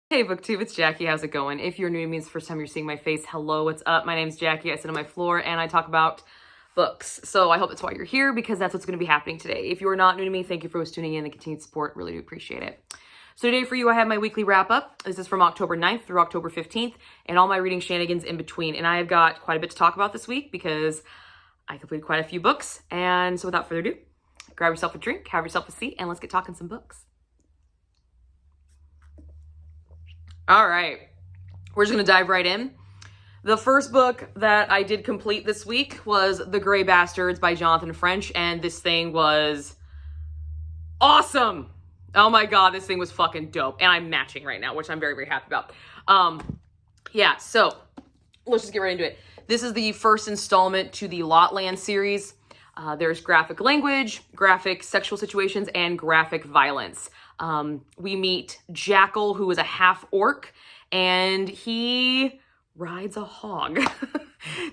Hey BookTube, it's Jackie. How's it going? If you're new to me, it's the first time you're seeing my face, hello, what's up? My name's Jackie. I sit on my floor and I talk about books. So I hope that's why you're here, because that's what's going to be happening today. If you're not new to me, thank you for tuning in and the continued support. Really do appreciate it. So today for you, I have my weekly wrap up. This is from October 9th through October 15th and all my reading shenanigans in between. And I have got quite a bit to talk about this week because I completed quite a few books. And so without further ado, grab yourself a drink, have yourself a seat, and let's get talking some books. All right, we're just gonna dive right in. The first book that I did complete this week was The Grey Bastards by Jonathan French, and this thing was awesome. Oh my God, this thing was fucking dope. And I'm matching right now, which I'm very, very happy about. Yeah, so let's just get right into it. This is the first installment to the Lotland series. There's graphic language, graphic sexual situations, and graphic violence. We meet Jackal, who is a half-orc, and he rides a hog.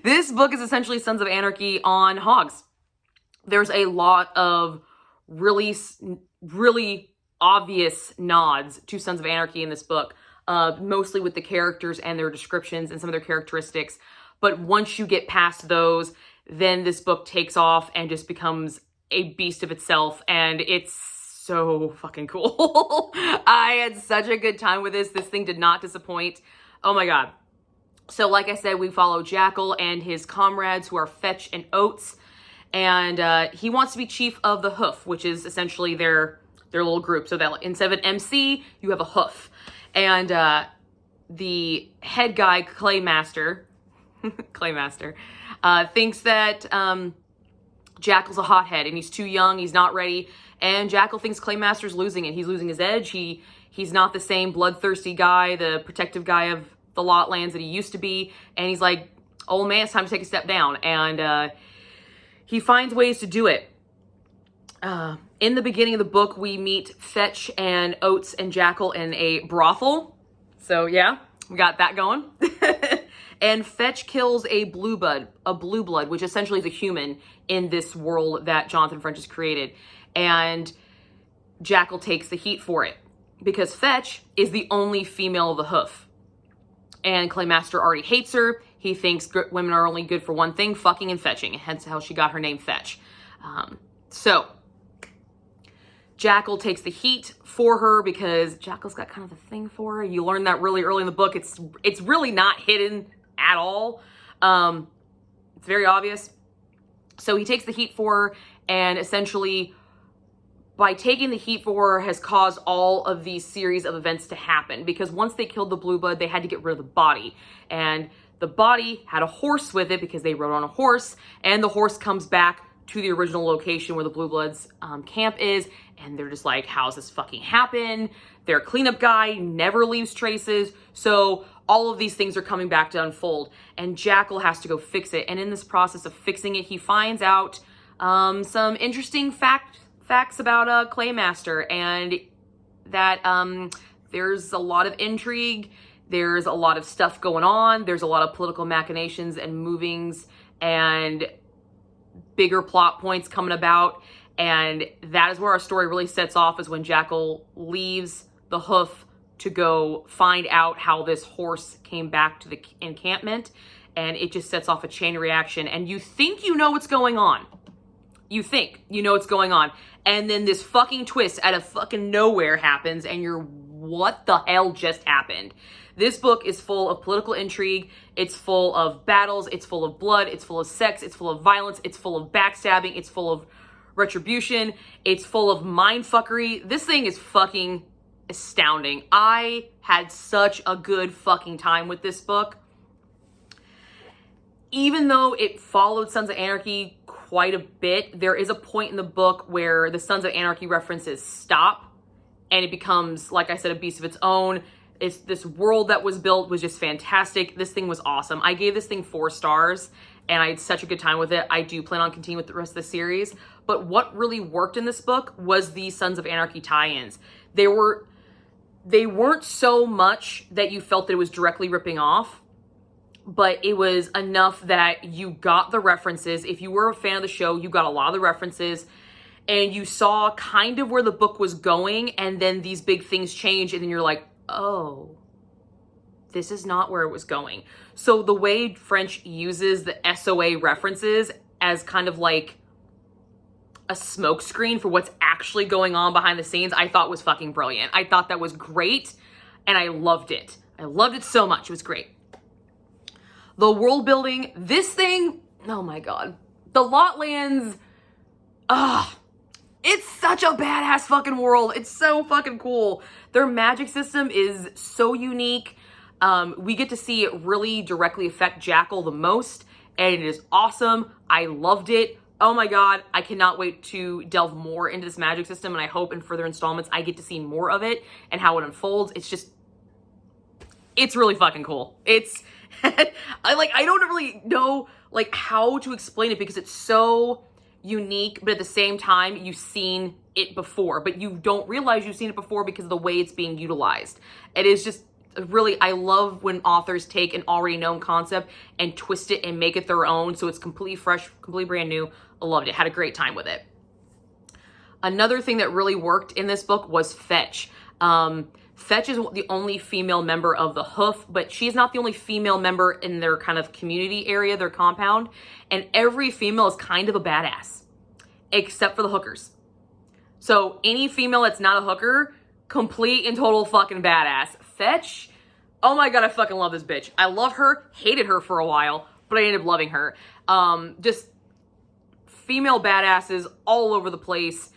This book is essentially Sons of Anarchy on hogs. There's a lot of really obvious nods to Sons of Anarchy in this book, mostly with the characters and their descriptions and some of their characteristics. But once you get past those, then this book takes off and just becomes a beast of itself, and it's so fucking cool. I had such a good time with this. This thing did not disappoint. Oh my God. So like I said, we follow Jackal and his comrades, who are Fetch and Oates, and he wants to be chief of the Hoof, which is essentially their little group. So that instead of an MC, you have a hoof. And the head guy, Claymaster, thinks that Jackal's a hothead and he's too young, he's not ready. And Jackal thinks Claymaster's losing it. He's losing his edge. He's not the same bloodthirsty guy, the protective guy of the Lotlands that he used to be. And he's like, old man, it's time to take a step down. And he finds ways to do it. In the beginning of the book, we meet Fetch and Oates and Jackal in a brothel. So yeah, we got that going. And Fetch kills a blue blood, which essentially is a human in this world that Jonathan French has created. And Jackal takes the heat for it because Fetch is the only female of the Hoof. And Claymaster already hates her. He thinks women are only good for one thing, fucking and fetching. Hence how she got her name Fetch. So Jackal takes the heat for her because Jackal's got kind of a thing for her. You learn that really early in the book. It's really not hidden at all. It's very obvious. So he takes the heat for her, and essentially by taking the heat for her has caused all of these series of events to happen, because once they killed the blue blood, they had to get rid of the body, and the body had a horse with it because they rode on a horse, and the horse comes back to the original location where the blue bloods camp is, and they're just like, how's this fucking happen? Their cleanup guy never leaves traces. So all of these things are coming back to unfold, and Jackal has to go fix it. And in this process of fixing it, he finds out some interesting facts about Claymaster, and that there's a lot of intrigue, there's a lot of stuff going on, there's a lot of political machinations and movings and bigger plot points coming about. And that is where our story really sets off, is when Jackal leaves the Hoof to go find out how this horse came back to the encampment. And it just sets off a chain reaction, and you think you know what's going on. You think you know what's going on. And then this fucking twist out of fucking nowhere happens, and you're, what the hell just happened? This book is full of political intrigue. It's full of battles. It's full of blood. It's full of sex. It's full of violence. It's full of backstabbing. It's full of retribution. It's full of mindfuckery. This thing is fucking astounding. I had such a good fucking time with this book. Even though it followed Sons of Anarchy quite a bit, there is a point in the book where the Sons of Anarchy references stop, and it becomes, like I said, a beast of its own. It's this world that was built was just fantastic. This thing was awesome. I gave this thing 4 stars, and I had such a good time with it. I do plan on continuing with the rest of the series. But what really worked in this book was the Sons of Anarchy tie-ins. They weren't so much that you felt that it was directly ripping off, but it was enough that you got the references. If you were a fan of the show, you got a lot of the references. and you saw kind of where the book was going, and then these big things change, and then you're like, oh, this is not where it was going. So the way French uses the SOA references as kind of like a smokescreen for what's actually going on behind the scenes, I thought was fucking brilliant. I thought that was great, and I loved it. I loved it so much. It was great. The world building, this thing, oh my God. The Lotlands, it's such a badass fucking world. It's so fucking cool. Their magic system is so unique. We get to see it really directly affect Jackal the most, and it is awesome. I loved it. Oh my God, I cannot wait to delve more into this magic system, and I hope in further installments I get to see more of it and how it unfolds. It's really fucking cool. It's, I don't really know like how to explain it because it's so unique, but at the same time, you've seen it before, but you don't realize you've seen it before because of the way it's being utilized. It is just really, I love when authors take an already known concept and twist it and make it their own. So it's completely fresh, completely brand new. I loved it. Had a great time with it. Another thing that really worked in this book was Fetch. Fetch is the only female member of the Hoof, but she's not the only female member in their kind of community area, their compound. And every female is kind of a badass, except for the hookers. So any female that's not a hooker, complete and total fucking badass. Fetch, oh my God, I fucking love this bitch. I love her, hated her for a while, but I ended up loving her. Just female badasses all over the place.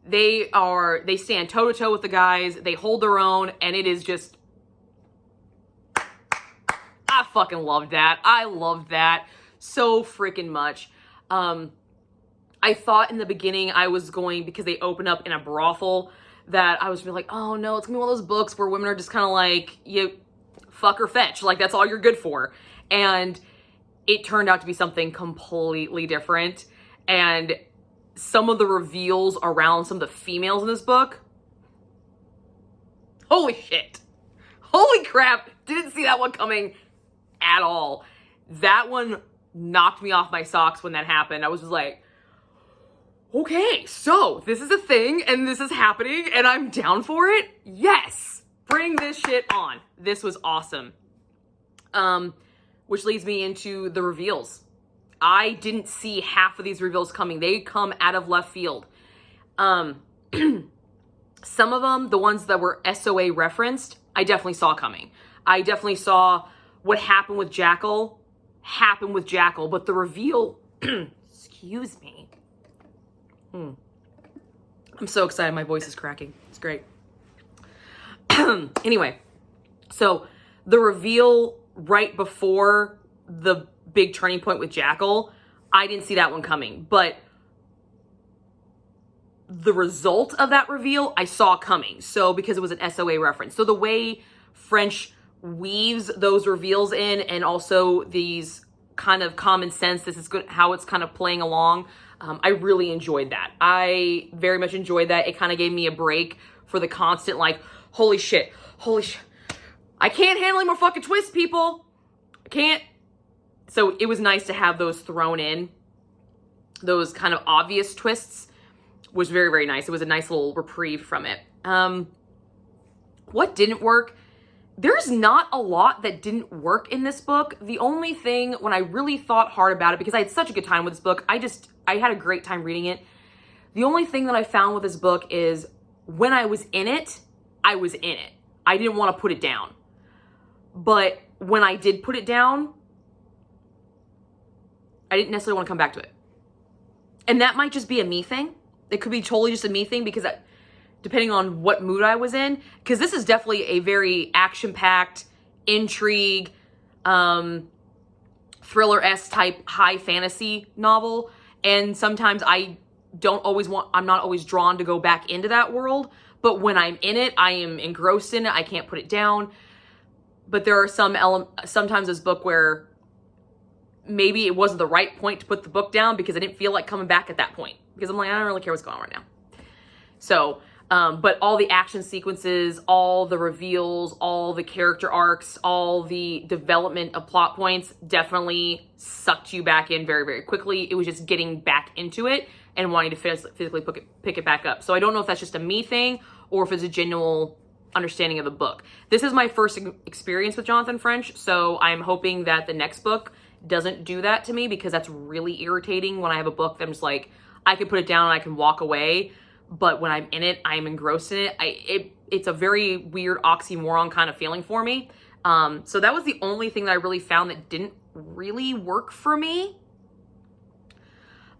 They stand toe to toe with the guys. They hold their own, and it is just, I fucking loved that. I loved that so freaking much. I thought in the beginning I was going, because they open up in a brothel, that I was really like, oh no, it's gonna be one of those books where women are just kind of like, you fuck or fetch. Like, that's all you're good for. And it turned out to be something completely different. And some of the reveals around some of the females in this book, holy shit. Holy crap. Didn't see that one coming at all. That one knocked me off my socks when that happened. I was just like, okay, so this is a thing and this is happening and I'm down for it. Yes, bring this shit on. This was awesome. Which leads me into the reveals. I didn't see half of these reveals coming. They come out of left field. Some of them, the ones that were SOA referenced, I definitely saw coming. I definitely saw what happened with Jackal, but the reveal, excuse me. I'm so excited. My voice is cracking. It's great. Anyway, so the reveal right before the big turning point with Jackal, I didn't see that one coming, but the result of that reveal I saw coming. So because it was an SOA reference. So the way French weaves those reveals in, and also these kind of common sense, this is good, how it's kind of playing along. I really enjoyed that. I very much enjoyed that. It kind of gave me a break for the constant, like, holy shit. I can't handle any more fucking twists, people. I can't. So it was nice to have those thrown in. Those kind of obvious twists was very, very nice. It was a nice little reprieve from it. What didn't work? There's not a lot that didn't work in this book. The only thing, when I really thought hard about it, because I had such a good time with this book, I had a great time reading it. The only thing that I found with this book is when I was in it, I was in it. I didn't want to put it down. But when I did put it down, I didn't necessarily want to come back to it. And that might just be a me thing. It could be totally just a me thing, because depending on what mood I was in, because this is definitely a very action-packed, intrigue, thriller-esque type high fantasy novel. And sometimes I'm not always drawn to go back into that world. But when I'm in it, I am engrossed in it. I can't put it down. But there are sometimes this book where maybe it wasn't the right point to put the book down, because I didn't feel like coming back at that point. Because I'm like, I don't really care what's going on right now. So, but all the action sequences, all the reveals, all the character arcs, all the development of plot points definitely sucked you back in very, very quickly. It was just getting back into it and wanting to physically pick it back up. So I don't know if that's just a me thing or if it's a understanding of the book. This is my first experience with Jonathan French, so I'm hoping that the next book doesn't do that to me, because that's really irritating when I have a book that I'm just like, I can put it down and I can walk away, but when I'm in it, I'm engrossed in it. It's a very weird oxymoron kind of feeling for me. So that was the only thing that I really found that didn't really work for me.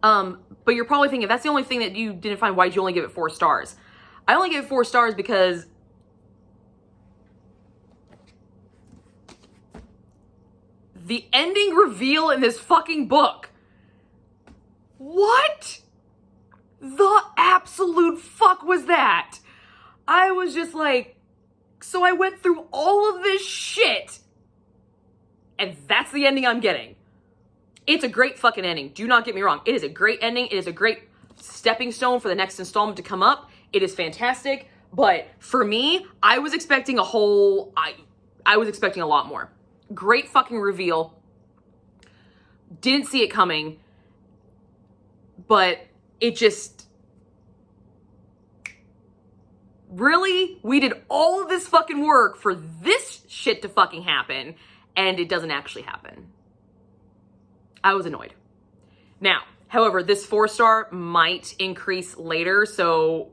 But you're probably thinking, if that's the only thing that you didn't find, why'd you only give it 4 stars? I only gave it 4 stars because the ending reveal in this fucking book. What the absolute fuck was that? I was just like, so I went through all of this shit, and that's the ending I'm getting. It's a great fucking ending. Do not get me wrong. It is a great ending. It is a great stepping stone for the next installment to come up. It is fantastic. But for me, I was expecting I was expecting a lot more. Great fucking reveal. Didn't see it coming. But it just... Really? We did all of this fucking work for this shit to fucking happen, and it doesn't actually happen. I was annoyed. Now, however, this 4-star might increase later, so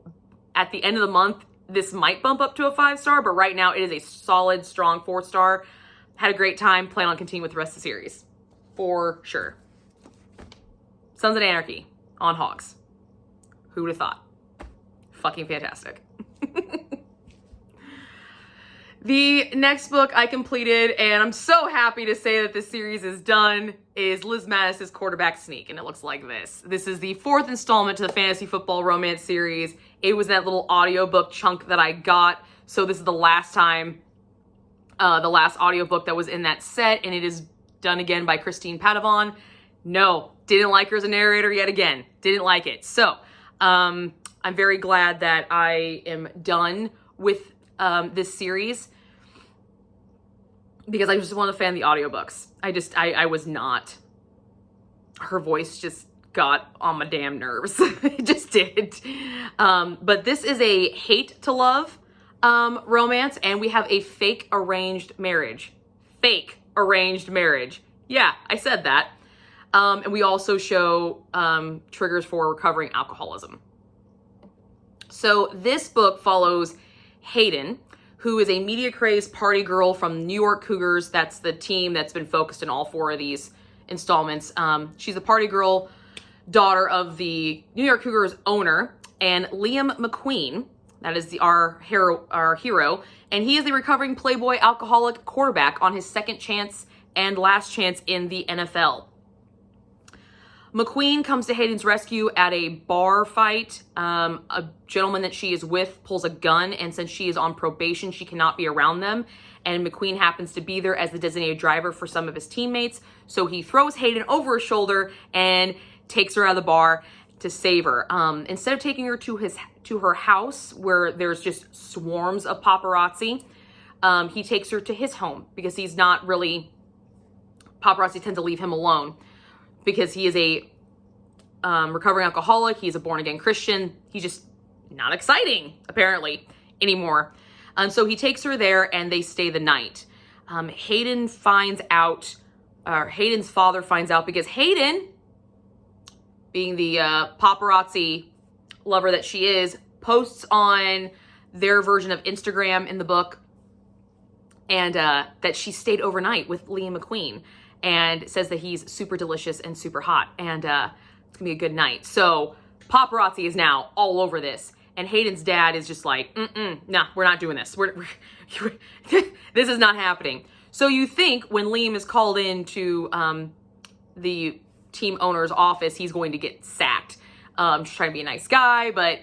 at the end of the month, this might bump up to a 5-star, but right now it is a solid, strong 4-star. Had a great time, plan on continuing with the rest of the series. For sure. Sons of Anarchy on Hogs. Who would have thought? Fucking fantastic. The next book I completed, and I'm so happy to say that this series is done, is Liz Mattis' Quarterback Sneak, and it looks like this. This is the 4th installment to the fantasy football romance series. It was that little audiobook chunk that I got, so this is the last time, the last audiobook that was in that set, and it is done again by Christine Padavon. No, didn't like her as a narrator yet again. Didn't like it. So, I'm very glad that I am done with this series, because I just want to fan the audiobooks. I was not. Her voice just got on my damn nerves. It just did. But this is a hate to love romance, and we have a fake arranged marriage. Fake arranged marriage. Yeah, I said that. And we also show triggers for recovering alcoholism. So this book follows Hayden, who is a media-crazed party girl from New York Cougars. That's the team that's been focused in all 4 of these installments. She's a party girl, daughter of the New York Cougars owner, and Liam McQueen, that is our hero, and he is the recovering playboy alcoholic quarterback on his second chance and last chance in the NFL. McQueen comes to Hayden's rescue at a bar fight. A gentleman that she is with pulls a gun, and since she is on probation, she cannot be around them. And McQueen happens to be there as the designated driver for some of his teammates. So he throws Hayden over his shoulder and takes her out of the bar to save her. Instead of taking her to her house, where there's just swarms of paparazzi, he takes her to his home, because he's not really... Paparazzi tend to leave him alone, because he is a recovering alcoholic. He's a born-again Christian. He's just not exciting, apparently, anymore. So he takes her there, and they stay the night. Hayden's father finds out, because Hayden, being the paparazzi lover that she is, posts on their version of Instagram in the book, and that she stayed overnight with Liam McQueen, and says that he's super delicious and super hot, and it's gonna be a good night. So paparazzi is now all over this, and Hayden's dad is just like, nah, we're not doing this. This is not happening. So you think when Liam is called into the team owner's office, he's going to get sacked. Just trying to be a nice guy, but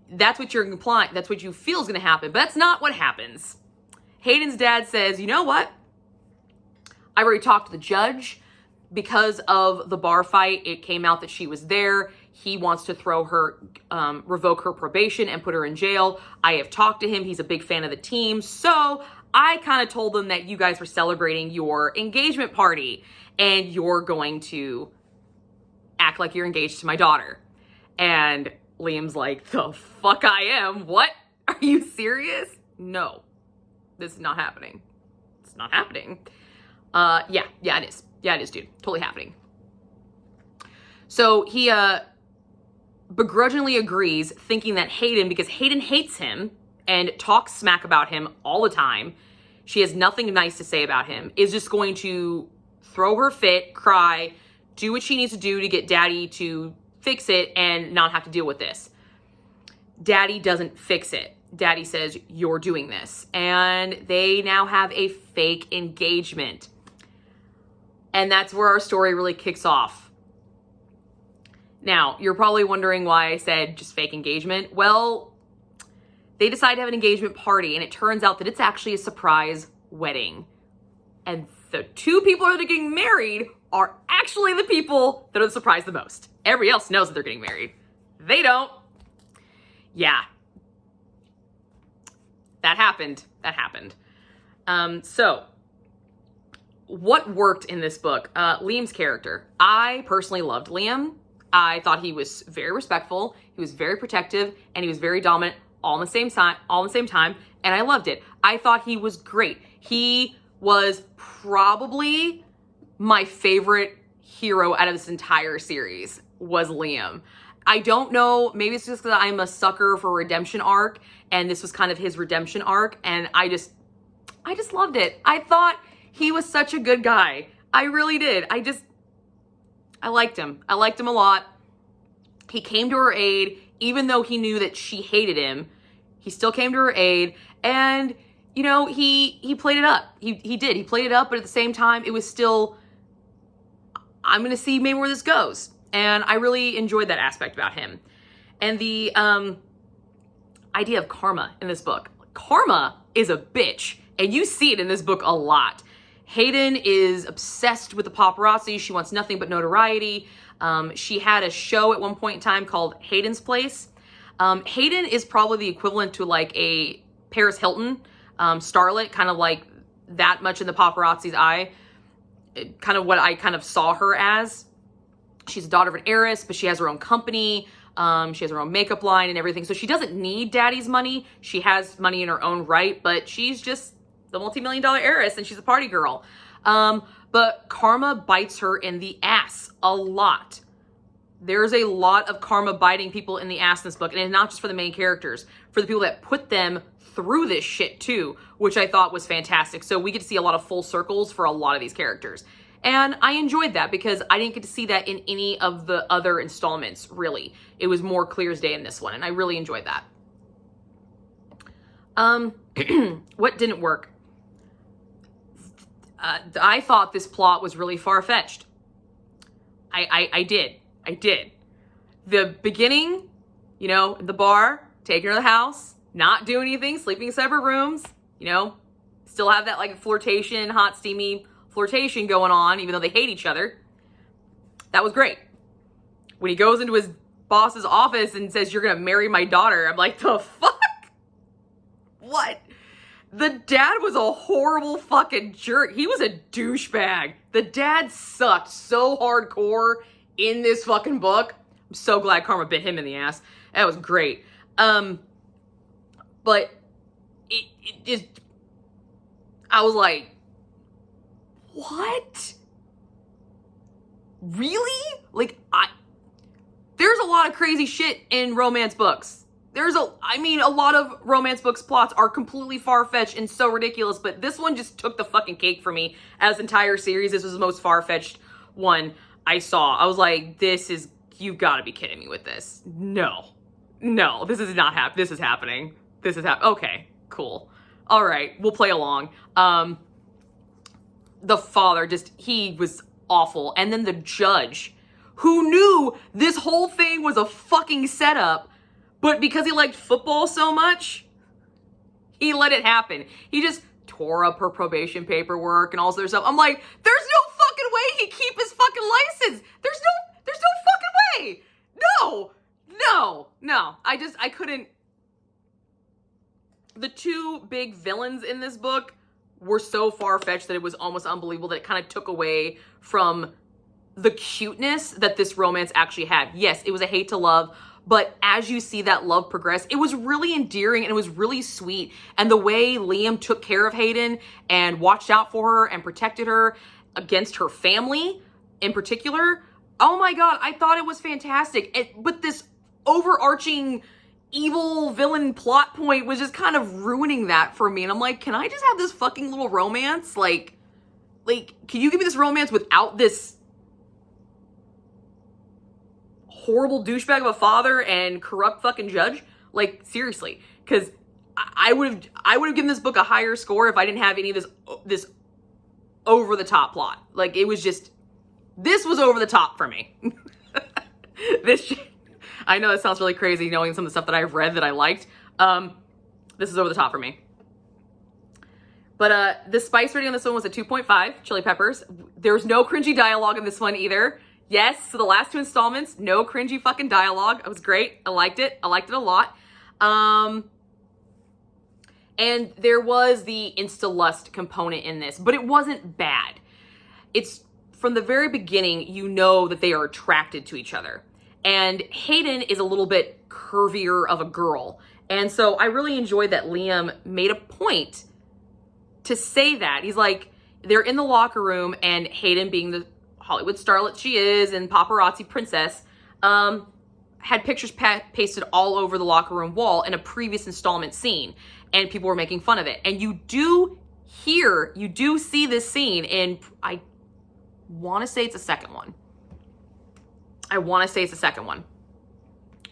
that's what you're implying. That's what you feel is gonna happen, but that's not what happens. Hayden's dad says, you know what? I've already talked to the judge. Because of the bar fight, it came out that she was there. He wants to revoke her probation and put her in jail. I have talked to him. He's a big fan of the team. So I kind of told him that you guys were celebrating your engagement party, and you're going to act like you're engaged to my daughter. And Liam's like, the fuck I am? What? Are you serious? no, this is not happening. It's not happening. Yeah, it is. Yeah, it is, dude. Totally happening. So he begrudgingly agrees, thinking that Hayden, because Hayden hates him and talks smack about him all the time, she has nothing nice to say about him, is just going to throw her fit, cry, do what she needs to do to get Daddy to fix it and not have to deal with this. Daddy doesn't fix it. Daddy says, you're doing this. And they now have a fake engagement. And that's where our story really kicks off. Now, you're probably wondering why I said just fake engagement. Well, they decide to have an engagement party, and it turns out that it's actually a surprise wedding. And the two people that are getting married are actually the people that are surprised the most. Everybody else knows that they're getting married. They don't. Yeah. That happened. So, what worked in this book? Liam's character. I personally loved Liam. I thought he was very respectful, he was very protective, and he was very dominant all in the same time, and I loved it. I thought he was great. He was probably my favorite hero out of this entire series, was Liam. I don't know, maybe it's just because I'm a sucker for redemption arc, and this was kind of his redemption arc, and I just loved it. I thought he was such a good guy. I really did. I liked him. I liked him a lot. He came to her aid, even though he knew that she hated him. He still came to her aid, and, you know, he played it up. He did. He played it up, but at the same time, it was still, I'm going to see maybe where this goes. And I really enjoyed that aspect about him. And the idea of karma in this book. Karma is a bitch, and you see it in this book a lot. Hayden is obsessed with the paparazzi. She wants nothing but notoriety. She had a show at one point in time called Hayden's Place. Hayden is probably the equivalent to like a Paris Hilton starlet, kind of like that much in the paparazzi's eye. Kind of what I kind of saw her as. She's a daughter of an heiress, but she has her own company. She has her own makeup line and everything. So she doesn't need Daddy's money. She has money in her own right, but she's just the multi-million-dollar heiress, and she's a party girl. But karma bites her in the ass a lot. There's a lot of karma biting people in the ass in this book, and it's not just for the main characters, for the people that put them through this shit too, which I thought was fantastic. So we get to see a lot of full circles for a lot of these characters. And I enjoyed that because I didn't get to see that in any of the other installments, really. It was more clear as day in this one, and I really enjoyed that. What didn't work? I thought this plot was really far-fetched. I did. The beginning, you know, the bar, taking her to the house, not doing anything, sleeping in separate rooms, you know, still have that like flirtation, hot, steamy flirtation going on, even though they hate each other. That was great. When he goes into his boss's office and says, you're gonna marry my daughter, I'm like, the fuck? What? The dad was a horrible fucking jerk. He was a douchebag. The dad sucked so hardcore in this fucking book. I'm so glad karma bit him in the ass. That was great. But it just, I was like, what? Really? Like, there's a lot of crazy shit in romance books. A lot of romance books plots are completely far-fetched and so ridiculous, but this one just took the fucking cake for me. As entire series, this was the most far-fetched one I saw. I was like, you've got to be kidding me with this. No, this is not happening. This is happening. Okay, cool. All right, we'll play along. The father, he was awful. And then the judge, who knew this whole thing was a fucking setup, but because he liked football so much, he let it happen. He just tore up her probation paperwork and all this other stuff. I'm like, there's no fucking way he'd keep his fucking license. There's no fucking way. No. I couldn't. The two big villains in this book were so far-fetched that it was almost unbelievable that it kind of took away from the cuteness that this romance actually had. Yes, it was a hate to love, But as you see that love progress, it was really endearing and it was really sweet. And the way Liam took care of Hayden and watched out for her and protected her against her family in particular, oh my God, I thought it was fantastic. But this overarching evil villain plot point was just kind of ruining that for me. And I'm like, can I just have this fucking little romance? Like, can you give me this romance without this horrible douchebag of a father and corrupt fucking judge? Like, seriously, because I would have given this book a higher score if I didn't have any of this over the top plot. Like, it was just, this was over the top for me. I know that sounds really crazy knowing some of the stuff that I've read that I liked. This is over the top for me. But the spice rating on this one was a 2.5, chili peppers. There's no cringy dialogue in this one either. Yes, so the last 2 installments, no cringy fucking dialogue. It was great. I liked it. I liked it a lot. And there was the insta-lust component in this, but it wasn't bad. It's from the very beginning, you know that they are attracted to each other. And Hayden is a little bit curvier of a girl. And so I really enjoyed that Liam made a point to say that. He's like, they're in the locker room and Hayden, being the Hollywood starlet she is and paparazzi princess, had pictures pasted all over the locker room wall in a previous installment scene. And people were making fun of it. And you do see this scene in, I want to say it's the second one.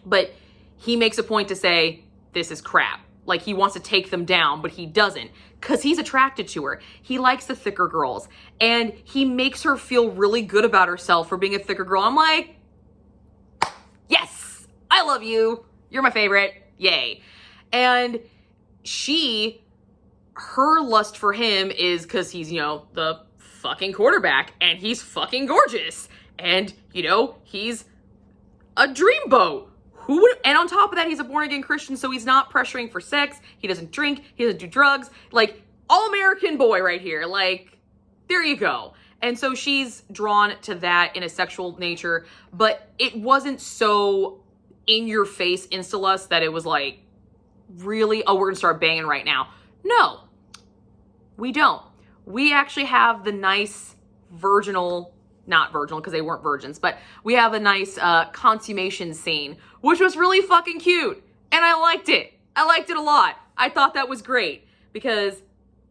But he makes a point to say, this is crap. Like, he wants to take them down, but he doesn't, because he's attracted to her. He likes the thicker girls, and he makes her feel really good about herself for being a thicker girl. I'm like, yes, I love you. You're my favorite. Yay. And her lust for him is because he's, the fucking quarterback, and he's fucking gorgeous. And, he's a dreamboat. Who would, and on top of that, he's a born-again Christian, so he's not pressuring for sex. He doesn't drink. He doesn't do drugs. Like, all-American boy right here. Like, there you go. And so she's drawn to that in a sexual nature, but it wasn't so in-your-face insta-lust that it was like, really, oh, we're gonna start banging right now. No, we don't. We actually have the nice not virginal because they weren't virgins, but we have a nice consummation scene, which was really fucking cute. And I liked it. I liked it a lot. I thought that was great because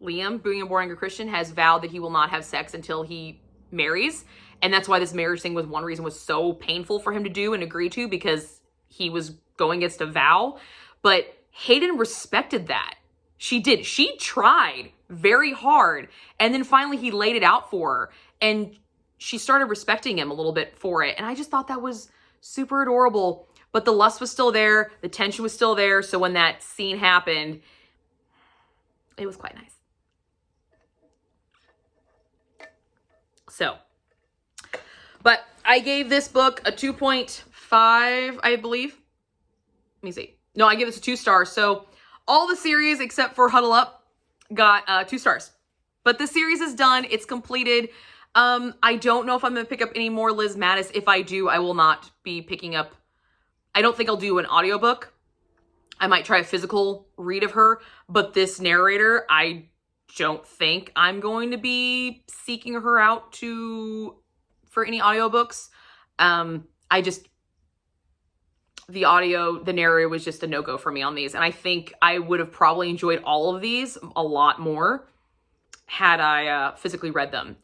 Liam, being a born-again Christian, has vowed that he will not have sex until he marries. And that's why this marriage thing was one reason was so painful for him to do and agree to, because he was going against a vow. But Hayden respected that. She did. She tried very hard. And then finally he laid it out for her. And she started respecting him a little bit for it. And I just thought that was super adorable. But the lust was still there. The tension was still there. So when that scene happened, it was quite nice. So, but I gave this book a 2.5, I believe. Let me see. No, I gave this 2 stars. So all the series except for Huddle Up got 2 stars. But the series is done. It's completed. I don't know if I'm going to pick up any more Liz Mattis. If I do, I will not be picking up. I don't think I'll do an audiobook. I might try a physical read of her. But this narrator, I don't think I'm going to be seeking her out for any audiobooks. The narrator was just a no-go for me on these. And I think I would have probably enjoyed all of these a lot more had I physically read them.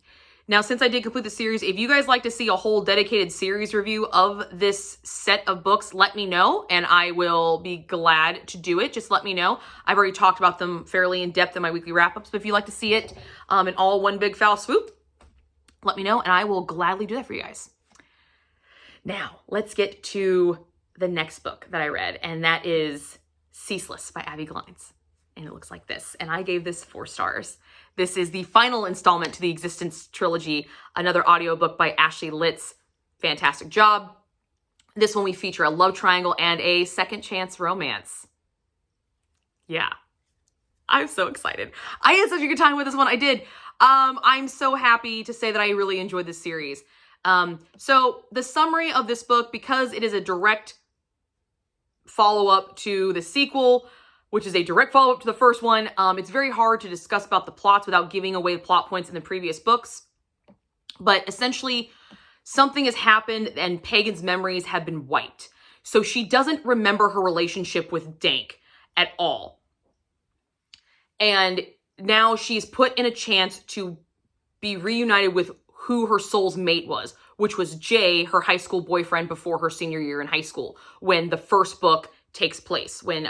Now, since I did complete the series, if you guys like to see a whole dedicated series review of this set of books, let me know, and I will be glad to do it. Just let me know. I've already talked about them fairly in depth in my weekly wrap-ups, but if you'd like to see it in all one big foul swoop, let me know, and I will gladly do that for you guys. Now, let's get to the next book that I read, and that is Ceaseless by Abbi Glines. And it looks like this. And I gave this 4 stars. This is the final installment to the Existence trilogy, another audiobook by Ashley Litz. Fantastic job. This one we feature a love triangle and a second chance romance. Yeah. I'm so excited. I had such a good time with this one. I did. I'm so happy to say that I really enjoyed this series. So the summary of this book, because it is a direct follow-up to the sequel, which is a direct follow-up to the first one. It's very hard to discuss about the plots without giving away the plot points in the previous books. But essentially, something has happened and Pagan's memories have been wiped. So she doesn't remember her relationship with Dank at all. And now she's put in a chance to be reunited with who her soul's mate was, which was Jay, her high school boyfriend before her senior year in high school, when the first book takes place, when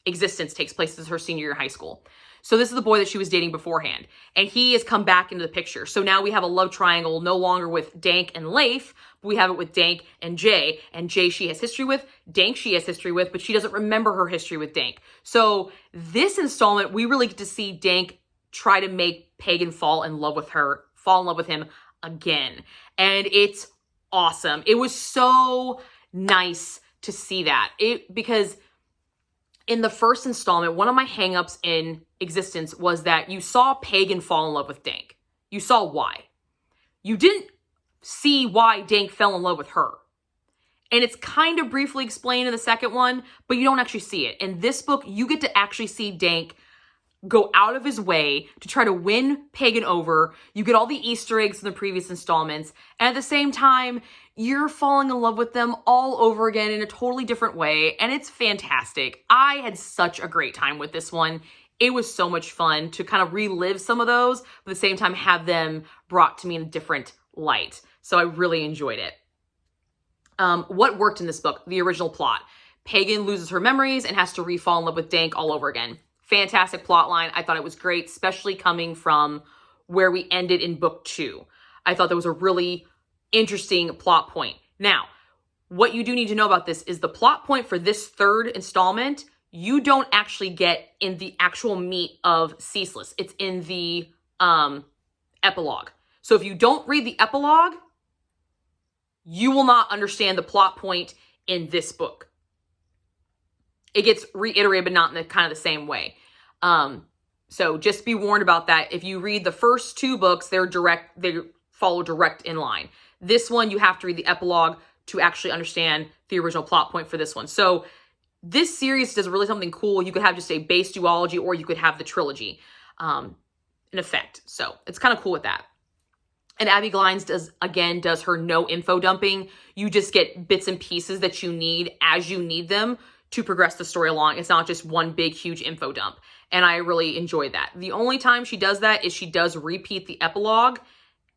Existence takes place as her senior year in high school. So this is the boy that she was dating beforehand, and he has come back into the picture. So now we have a love triangle no longer with Dank and Leif, but we have it with Dank and Jay. And Jay she has history with, Dank she has history with, but she doesn't remember her history with Dank. So this installment, we really get to see Dank try to make Pagan fall in love with him again. And it's awesome. It was so nice to see that. Because in the first installment, one of my hangups in Existence was that you saw Pagan fall in love with Dank. You saw why. You didn't see why Dank fell in love with her. And it's kind of briefly explained in the second one, but you don't actually see it. In this book, you get to actually see Dank go out of his way to try to win Pagan over. You get all the Easter eggs in the previous installments. And at the same time, you're falling in love with them all over again in a totally different way. And it's fantastic. I had such a great time with this one. It was so much fun to kind of relive some of those, but at the same time have them brought to me in a different light. So I really enjoyed it. What worked in this book? The original plot. Pagan loses her memories and has to re-fall in love with Dank all over again. Fantastic plot line. I thought it was great, especially coming from where we ended in book 2. I thought that was a really interesting plot point. Now, what you do need to know about this is the plot point for this third installment, you don't actually get in the actual meat of Ceaseless. It's in the epilogue. So if you don't read the epilogue, you will not understand the plot point in this book. It gets reiterated, but not in the kind of the same way. So just be warned about that. If you read the first 2 books, they follow direct in line. This one, you have to read the epilogue to actually understand the original plot point for this one. So this series does really something cool. You could have just a base duology, or you could have the trilogy in effect. So it's kind of cool with that. And Abbi Glines does her no info dumping. You just get bits and pieces that you need as you need them to progress the story along. It's not just one big, huge info dump. And I really enjoyed that. The only time she does that is she does repeat the epilogue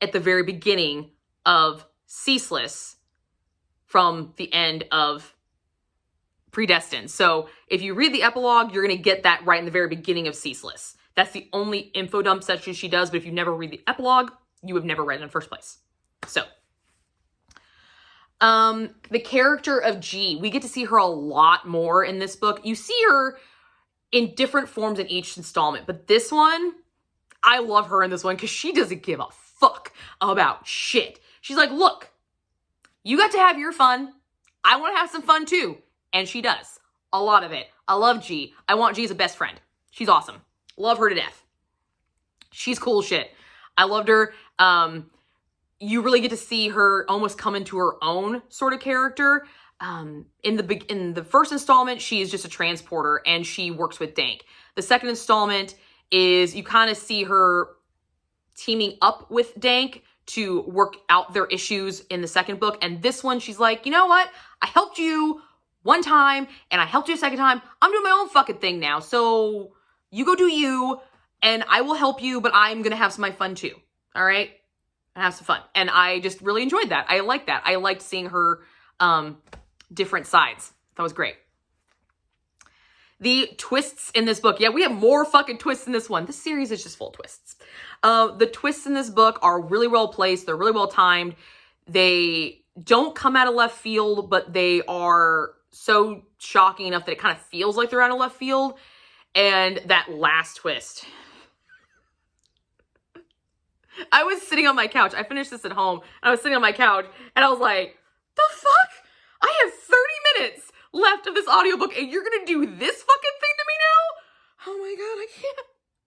at the very beginning of Ceaseless from the end of Predestined. So if you read the epilogue, you're going to get that right in the very beginning of Ceaseless. That's the only info dump section she does. But if you never read the epilogue, you have never read it in the first place. So the character of G, we get to see her a lot more in this book. You see her in different forms in each installment, but this one, I love her in this one because she doesn't give a fuck about shit. She's like, look, you got to have your fun. I want to have some fun too. And she does. A lot of it. I love G. I want G as a best friend. She's awesome. Love her to death. She's cool shit. I loved her. You really get to see her almost come into her own sort of character. In the first installment, she is just a transporter and she works with Dank. The second installment is you kind of see her teaming up with Dank to work out their issues in the second book. And this one, she's like, you know what? I helped you one time and I helped you a second time. I'm doing my own fucking thing now. So you go do you and I will help you, but I'm going to have some of my fun too. All right? And have some fun. And I just really enjoyed that. I liked that. I liked seeing her different sides. That was great. The twists in this book. Yeah, we have more fucking twists in this one. This series is just full of twists. The twists in this book are really well placed. They're really well timed. They don't come out of left field, but they are so shocking enough that it kind of feels like they're out of left field. And that last twist. I was sitting on my couch. I finished this at home. I was sitting on my couch and I was like, the fuck? I have 30 minutes left of this audiobook and you're going to do this fucking thing to me now? Oh my God,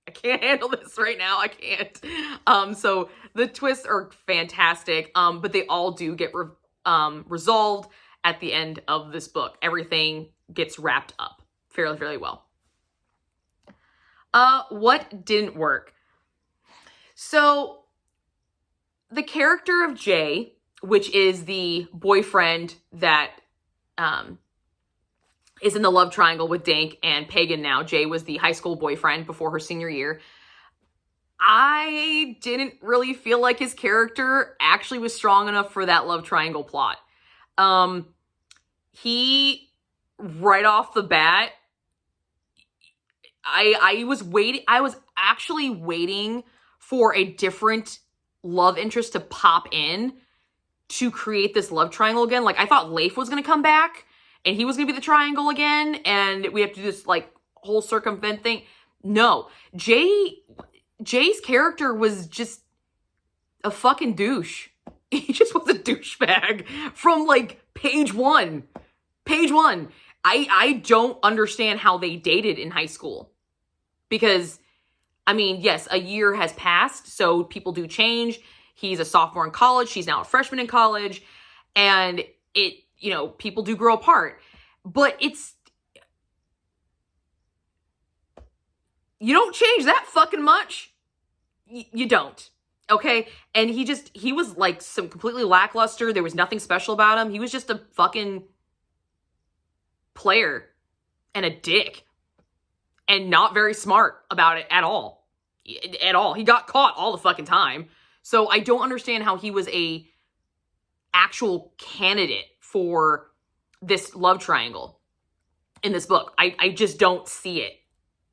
I can't handle this right now. I can't. So the twists are fantastic, but they all do get resolved at the end of this book. Everything gets wrapped up fairly well. What didn't work? So the character of Jay, which is the boyfriend that is in the love triangle with Dank and Pagan now. Jay was the high school boyfriend before her senior year. I didn't really feel like his character actually was strong enough for that love triangle plot. He, right off the bat, I was actually waiting for a different love interest to pop in to create this love triangle again. Like, I thought Leif was going to come back and he was going to be the triangle again and we have to do this like whole circumvent thing. No, Jay's character was just a fucking douche. He just was a douchebag from like page one. I don't understand how they dated in high school. Because, I mean, yes, a year has passed, so people do change. He's a sophomore in college. She's now a freshman in college. And people do grow apart. But you don't change that fucking much. You don't. Okay? And he was like some completely lackluster. There was nothing special about him. He was just a fucking player and a dick. And not very smart about it at all. At all. He got caught all the fucking time. So I don't understand how he was a actual candidate for this love triangle in this book. I just don't see it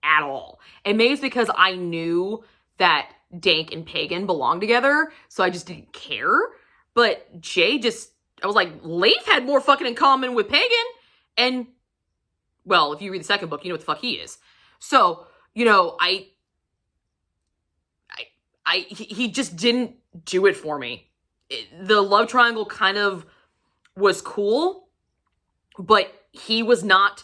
at all. And maybe it's because I knew that Dank and Pagan belonged together, so I just didn't care. But Jay I was like, Leif had more fucking in common with Pagan. And, well, if you read the second book, you know what the fuck he is. So, he just didn't do it for me. The love triangle kind of was cool, but he was not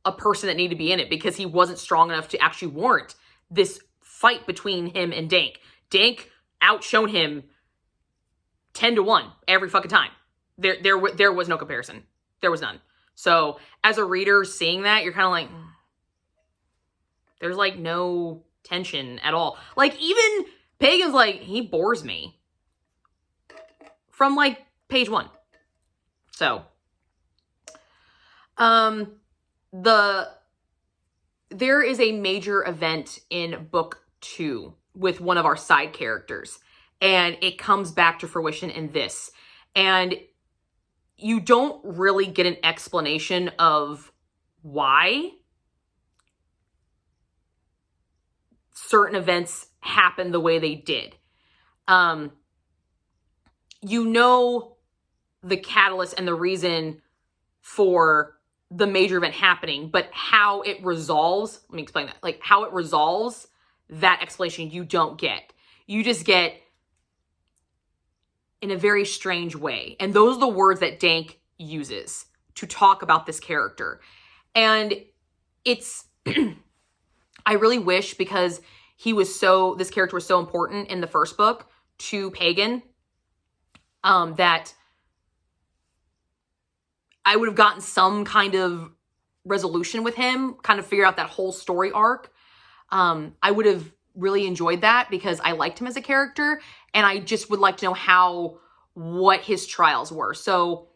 a person that needed to be in it because he wasn't strong enough to actually warrant this fight between him and Dank. Dank outshone him 10-1 every fucking time. There was no comparison. There was none. So as a reader seeing that, you're kind of like, there's like no tension at all. Like even Pagan's like, he bores me from like page 1. So, there is a major event in book 2 with one of our side characters, and it comes back to fruition in this. And you don't really get an explanation of why certain events happen the way they did. The catalyst and the reason for the major event happening, but how it resolves, let me explain that. Like how it resolves, that explanation you don't get. You just get in a very strange way. And those are the words that Dank uses to talk about this character. And it's, I really wish, because this character was so important in the first book to Pagan, that I would have gotten some kind of resolution with him, kind of figure out that whole story arc. I would have really enjoyed that because I liked him as a character, and I just would like to know what his trials were. So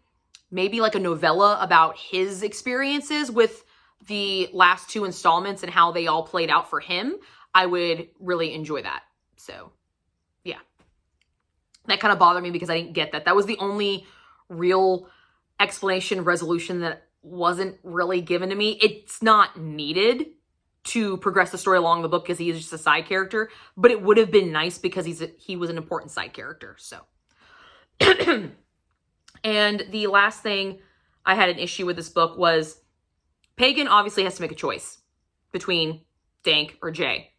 maybe like a novella about his experiences with the last 2 installments and how they all played out for him. I would really enjoy that. So yeah, that kind of bothered me because I didn't get that. That was the only real explanation, resolution that wasn't really given to me. It's not needed to progress the story along the book because he is just a side character, but it would have been nice because he was an important side character. So, and the last thing I had an issue with this book was Pagan obviously has to make a choice between Dank or Jay.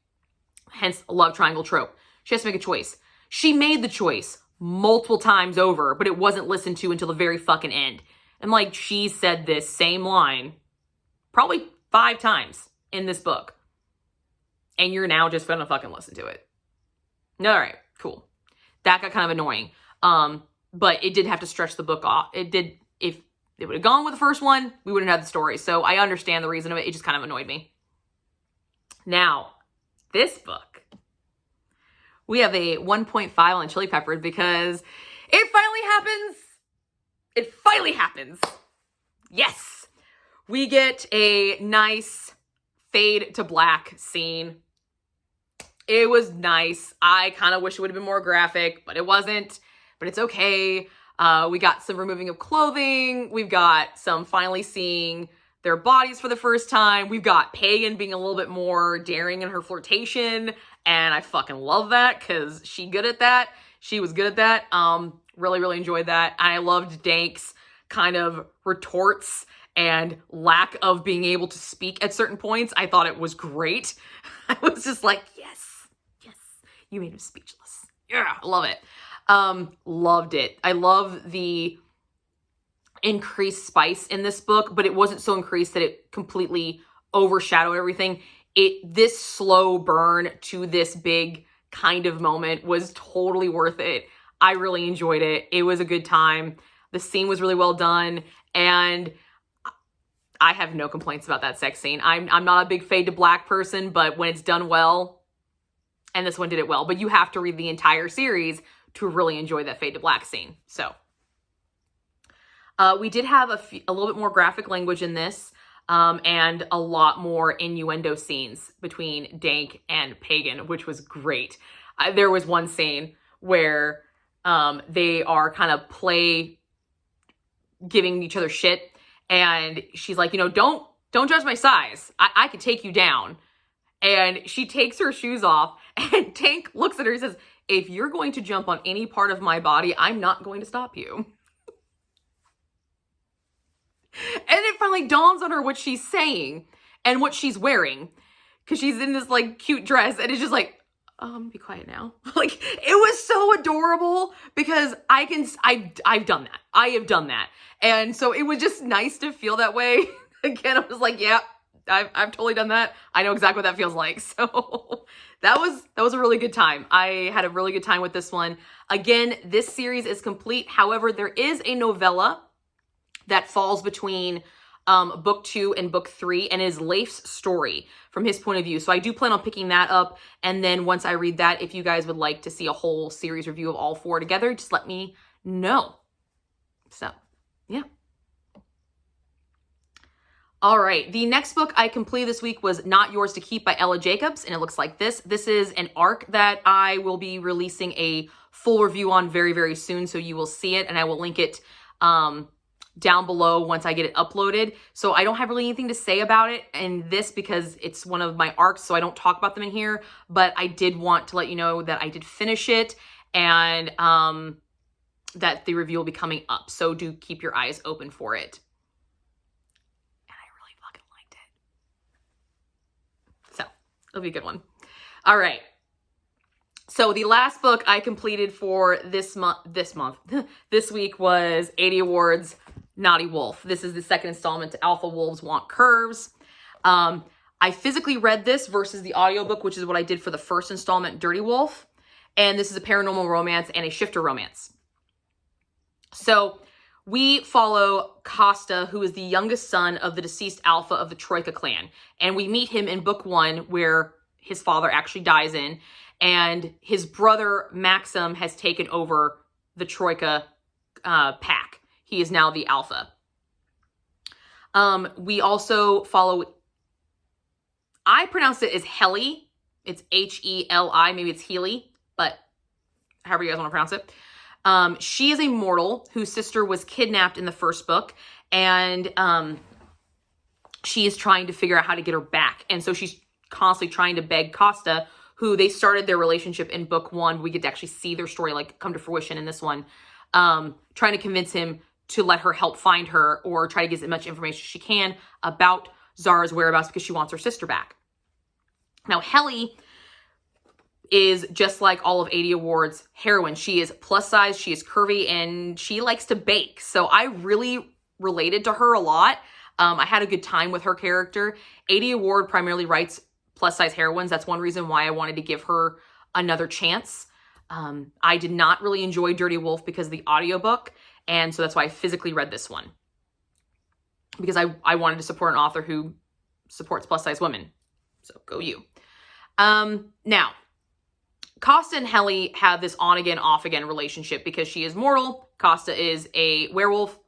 Hence a love triangle trope. She has to make a choice. She made the choice multiple times over, but it wasn't listened to until the very fucking end. And like, she said this same line probably 5 times in this book. And you're now just gonna fucking listen to it. All right, cool. That got kind of annoying. But it did have to stretch the book off. It did, if they would have gone with the first one, we wouldn't have the story. So I understand the reason of it. It just kind of annoyed me. Now, this book, we have a 1.5 on Chili Peppers because it finally happens. It finally happens. Yes. We get a nice fade to black scene. It was nice. I kind of wish it would have been more graphic, but it wasn't. But it's okay. We got some removing of clothing. We've got some finally seeing their bodies for the first time. We've got Pagan being a little bit more daring in her flirtation. And I fucking love that because she good at that. She was good at that. Really, really enjoyed that. And I loved Dank's kind of retorts and lack of being able to speak at certain points. I thought it was great. I was just like, yes, you made him speechless. Yeah, I love it. Loved it. I love the increased spice in this book, but it wasn't so increased that it completely overshadowed everything. This slow burn to this big kind of moment was totally worth it. I really enjoyed it. It was a good time. The scene was really well done, and I have no complaints about that sex scene. I'm not a big fade to black person, but when it's done well, and this one did it well, but you have to read the entire series to really enjoy that fade to black scene. So we did have a little bit more graphic language in this, and a lot more innuendo scenes between Dank and Pagan, which was great. There was one scene where they are kind of giving each other shit, and she's like, don't judge my size. I could take you down. And she takes her shoes off, and Tank looks at her and says, if you're going to jump on any part of my body, I'm not going to stop you. And it finally dawns on her what she's saying and what she's wearing. Because she's in this, like, cute dress, and it's just like, be quiet now. Like, it was so adorable because I've done that. I have done that. And so it was just nice to feel that way. Again, I was like, yeah, I've totally done that. I know exactly what that feels like. So that was a really good time. I had a really good time with this one. Again, this series is complete. However, there is a novella that falls between book 2 and book 3 and is Leif's story from his point of view. So I do plan on picking that up. And then once I read that, if you guys would like to see a whole series review of all 4 together, just let me know. So, yeah. All right, the next book I completed this week was Not Yours to Keep by Ella Jacobs, and it looks like this. This is an arc that I will be releasing a full review on very, very soon, so you will see it, and I will link it down below once I get it uploaded. So I don't have really anything to say about it in this because it's one of my arcs, so I don't talk about them in here, but I did want to let you know that I did finish it, and that the review will be coming up, so do keep your eyes open for it. It'll be a good one. All right. So the last book I completed for this week was Aidy Award's Naughty Wolf. This is the second installment to Alpha Wolves Want Curves. I physically read this versus the audiobook, which is what I did for the first installment, Dirty Wolf. And this is a paranormal romance and a shifter romance. So we follow Costa, who is the youngest son of the deceased Alpha of the Troika clan. And we meet him in book 1, where his father actually dies in. And his brother, Maxim, has taken over the Troika pack. He is now the Alpha. We also follow, I pronounce it as Heli. It's H-E-L-I. Maybe it's Healy, but however you guys want to pronounce it. She is a mortal whose sister was kidnapped in the first book, and she is trying to figure out how to get her back. And so she's constantly trying to beg Costa, who they started their relationship in book 1. We get to actually see their story like come to fruition in this one, trying to convince him to let her help find her or try to get as much information as she can about Zara's whereabouts because she wants her sister back. Now, Heli is just like all of Aidy Award's heroines. She is plus size, she is curvy, and she likes to bake. So I really related to her a lot. I had a good time with her character. Aidy Award primarily writes plus size heroines. That's one reason why I wanted to give her another chance. I did not really enjoy Dirty Wolf because of the audiobook, and so that's why I physically read this one. because I wanted to support an author who supports plus size women. So go you. Now, Costa and Helly have this on again, off again relationship because she is mortal. Costa is a werewolf.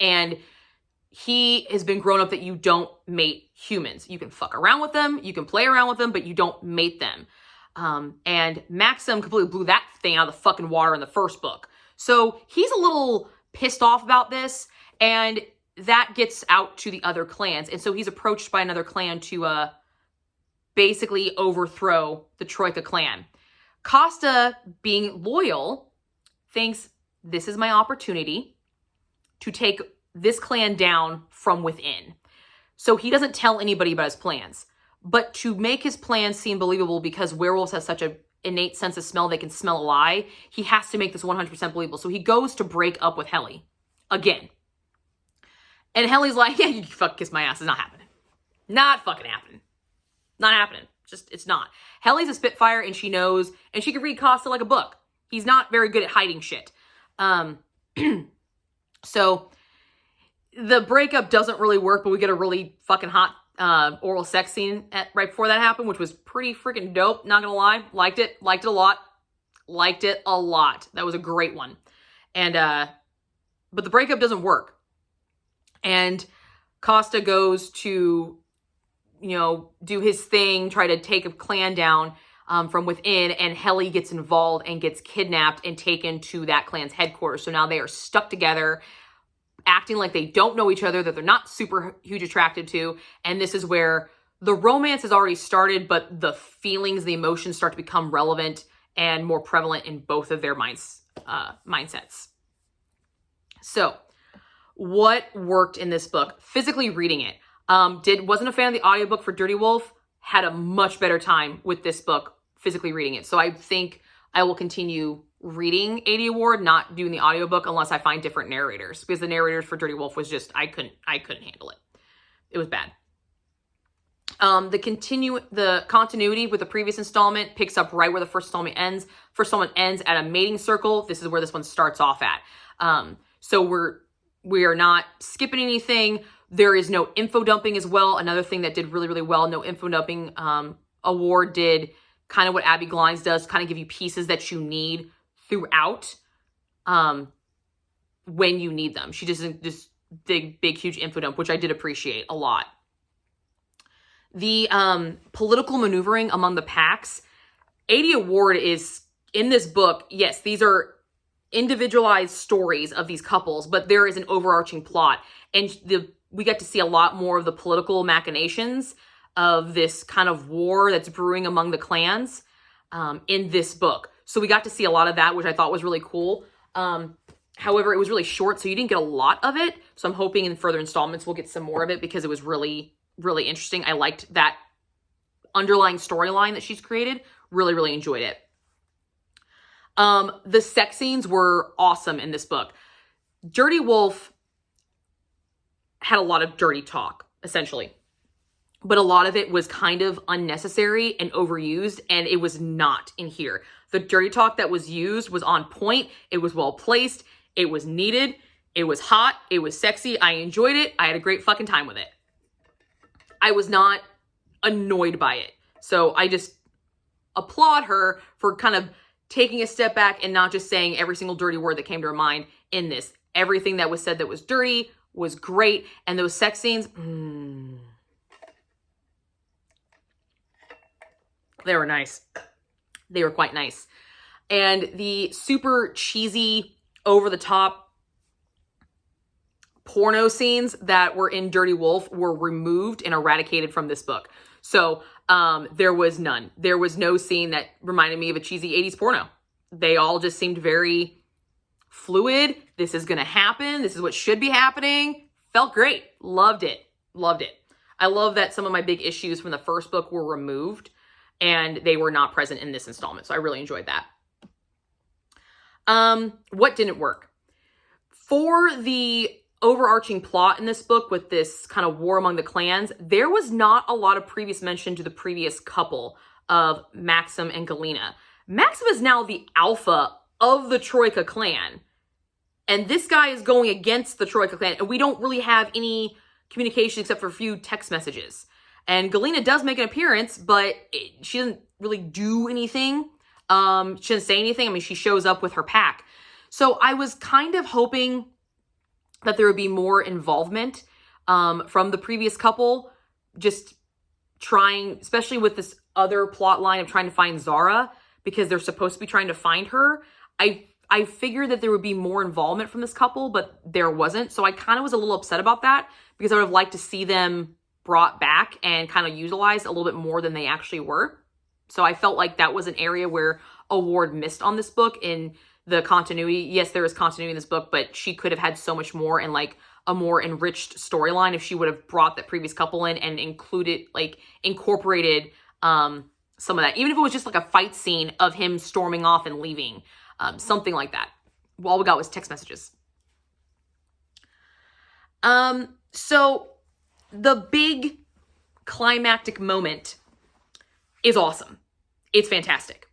And he has been grown up that you don't mate humans. You can fuck around with them, you can play around with them, but you don't mate them. And Maxim completely blew that thing out of the fucking water in the first book. So he's a little pissed off about this, and that gets out to the other clans. And so he's approached by another clan to basically overthrow the Troika clan. Costa, being loyal, thinks this is my opportunity to take this clan down from within. So he doesn't tell anybody about his plans. But to make his plans seem believable, because werewolves have such an innate sense of smell, they can smell a lie, he has to make this 100% believable. So he goes to break up with Helly again. And Helly's like, yeah, you fuck kiss my ass. It's not happening. Not fucking happening. Not happening. Just, it's not. Helly's a Spitfire, and she knows, and she can read Costa like a book. He's not very good at hiding shit. So the breakup doesn't really work, but we get a really fucking hot oral sex scene right before that happened, which was pretty freaking dope. Not gonna lie. Liked it a lot. Liked it a lot. That was a great one. And, but the breakup doesn't work. And Costa goes to, you know, do his thing, try to take a clan down from within, and Helly gets involved and gets kidnapped and taken to that clan's headquarters. So now they are stuck together, acting like they don't know each other, that they're not super huge attracted to. And this is where the romance has already started, but the feelings, the emotions start to become relevant and more prevalent in both of their mindsets. So what worked in this book? Physically reading it. Wasn't a fan of the audiobook for Dirty Wolf. Had a much better time with this book, physically reading it. So I think I will continue reading Aidy Award, not doing the audiobook unless I find different narrators, because the narrators for Dirty Wolf was just, I couldn't handle it. It was bad. The continuity with the previous installment picks up right where the first installment ends. First installment ends at a mating circle. This is where this one starts off at. So we are not skipping anything. There is no info dumping as well. Another thing that did really, really well. No info dumping. Award did kind of what Abbi Glines does, kind of give you pieces that you need throughout when you need them. She doesn't just big, huge info dump, which I did appreciate a lot. The political maneuvering among the packs. Aidy Award is, in this book, yes, these are individualized stories of these couples, but there is an overarching plot. And we get to see a lot more of the political machinations of this kind of war that's brewing among the clans in this book. So we got to see a lot of that, which I thought was really cool. However, it was really short, so you didn't get a lot of it. So I'm hoping in further installments we'll get some more of it, because it was really, really interesting. I liked that underlying storyline that she's created. Really, really enjoyed it. The sex scenes were awesome in this book. Dirty Wolf had a lot of dirty talk, essentially. But a lot of it was kind of unnecessary and overused, and it was not in here. The dirty talk that was used was on point. It was well placed. It was needed. It was hot. It was sexy. I enjoyed it. I had a great fucking time with it. I was not annoyed by it. So I just applaud her for kind of taking a step back and not just saying every single dirty word that came to her mind in this. Everything that was said that was dirty was great. And those sex scenes, they were nice. They were quite nice. And the super cheesy, over-the-top porno scenes that were in Dirty Wolf were removed and eradicated from this book. So there was none. There was no scene that reminded me of a cheesy 80s porno. They all just seemed very fluid. This is going to happen. This is what should be happening. Felt great. Loved it. Loved it. I love that some of my big issues from the first book were removed and they were not present in this installment. So I really enjoyed that. What didn't work? For the overarching plot in this book with this kind of war among the clans, there was not a lot of previous mention to the previous couple of Maxim and Galena. Maxim is now the alpha of the Troika clan. And this guy is going against the Troika clan, and we don't really have any communication except for a few text messages. And Galena does make an appearance, but she doesn't really do anything. She doesn't say anything. I mean, she shows up with her pack. So I was kind of hoping that there would be more involvement from the previous couple, just trying, especially with this other plot line of trying to find Zara, because they're supposed to be trying to find her. I figured that there would be more involvement from this couple, but there wasn't. So I kind of was a little upset about that, because I would have liked to see them brought back and kind of utilized a little bit more than they actually were. So I felt like that was an area where Award missed on this book in the continuity. Yes, there is continuity in this book, but she could have had so much more and like a more enriched storyline if she would have brought that previous couple in and incorporated some of that. Even if it was just like a fight scene of him storming off and leaving, something like that. All we got was text messages. So the big climactic moment is awesome. It's fantastic.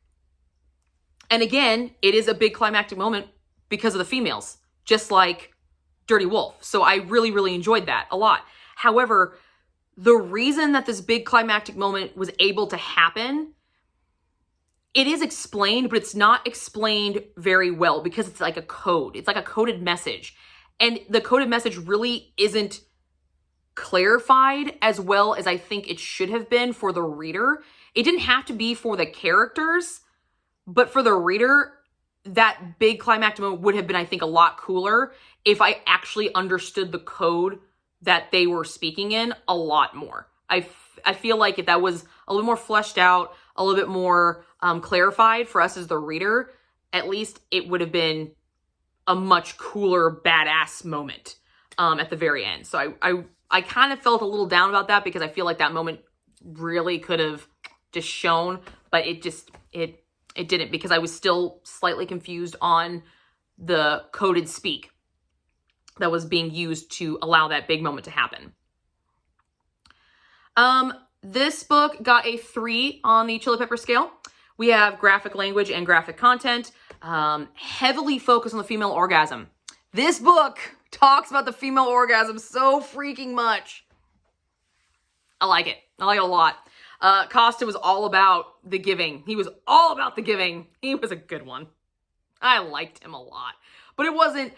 And again, it is a big climactic moment because of the females, just like Dirty Wolf. So I really, really enjoyed that a lot. However, the reason that this big climactic moment was able to happen, it is explained, but it's not explained very well because it's like a code. It's like a coded message. And the coded message really isn't clarified as well as I think it should have been for the reader. It didn't have to be for the characters, but for the reader, that big climactic moment would have been, I think, a lot cooler if I actually understood the code that they were speaking in a lot more. I feel like if that was a little more fleshed out, a little bit more clarified for us as the reader, at least it would have been a much cooler, badass moment at the very end. So I kind of felt a little down about that because I feel like that moment really could have just shown, but it didn't, because I was still slightly confused on the coded speak that was being used to allow that big moment to happen. This book got a 3 on the Chili Pepper scale. We have graphic language and graphic content, heavily focused on the female orgasm. This book talks about the female orgasm so freaking much. I like it. I like it a lot. Costa was all about the giving. He was all about the giving. He was a good one. I liked him a lot. But it wasn't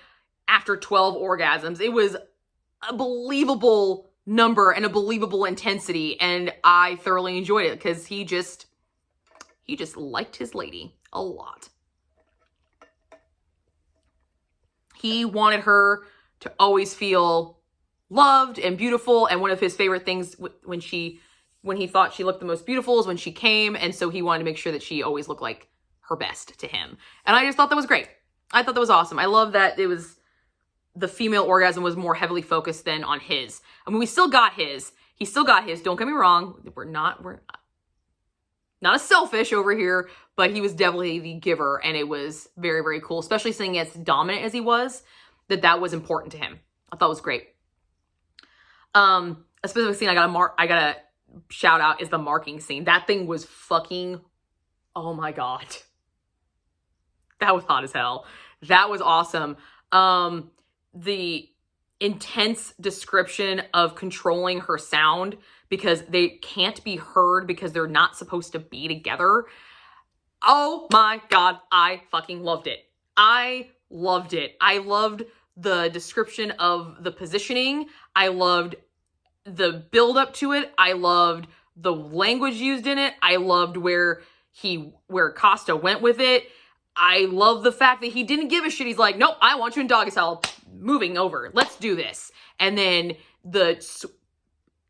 after 12 orgasms. It was a believable number and a believable intensity. And I thoroughly enjoyed it because he just liked his lady a lot. He wanted her to always feel loved and beautiful. And one of his favorite things when he thought she looked the most beautiful is when she came. And so he wanted to make sure that she always looked like her best to him. And I just thought that was great. I thought that was awesome. I love that it was the female orgasm was more heavily focused than on his. I mean, we still got his. He still got his. Don't get me wrong. We're not a selfish over here, but he was definitely the giver. And it was very, very cool, especially seeing as dominant as he was, that was important to him. I thought it was great. A specific scene I gotta shout out is the marking scene. That thing was fucking, oh my God. That was hot as hell. That was awesome. The intense description of controlling her sound because they can't be heard because they're not supposed to be together. Oh my God, I fucking loved it. I loved it. I loved the description of the positioning. I loved the build up to it. I loved the language used in it. I loved where Costa went with it. I love the fact that he didn't give a shit. He's like, nope, I want you in doggy style. Moving over. Let's do this. And then the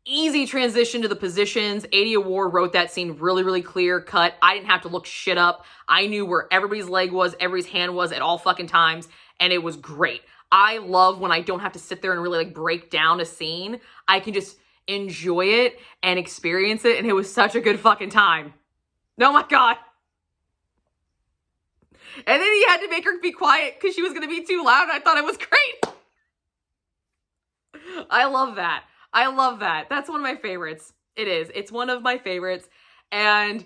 easy transition to the positions. Aidy Award wrote that scene really, really clear cut. I didn't have to look shit up. I knew where everybody's leg was, everybody's hand was at all fucking times. And it was great. I love when I don't have to sit there and really like break down a scene. I can just enjoy it and experience it. And it was such a good fucking time. Oh my God. And then he had to make her be quiet because she was going to be too loud. I thought it was great. I love that. I love that. That's one of my favorites. It is. It's one of my favorites. And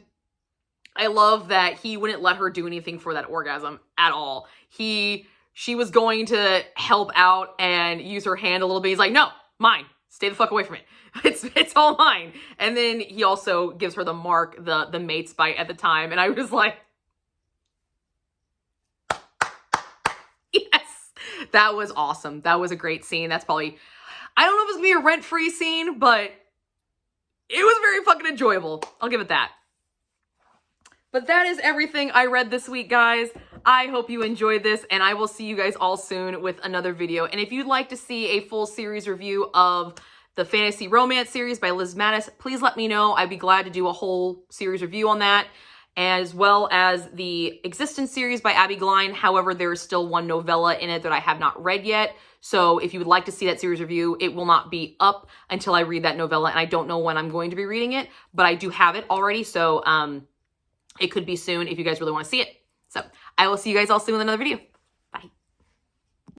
I love that he wouldn't let her do anything for that orgasm at all. He she was going to help out and use her hand a little bit. He's like, no, mine. Stay the fuck away from it. It's all mine. And then he also gives her the mark, the mate's bite at the time. And I was like, yes, that was awesome. That was a great scene. That's probably, I don't know if it's gonna be a rent-free scene, but it was very fucking enjoyable. I'll give it that. But that is everything I read this week, guys. I hope you enjoyed this, and I will see you guys all soon with another video. And if you'd like to see a full series review of the fantasy romance series by Liz Mattis, please let me know. I'd be glad to do a whole series review on that, as well as the Existence series by Abbi Glines. However, there is still one novella in it that I have not read yet. So if you would like to see that series review, it will not be up until I read that novella, and I don't know when I'm going to be reading it, but I do have it already, so it could be soon if you guys really want to see it. So I will see you guys all soon with another video.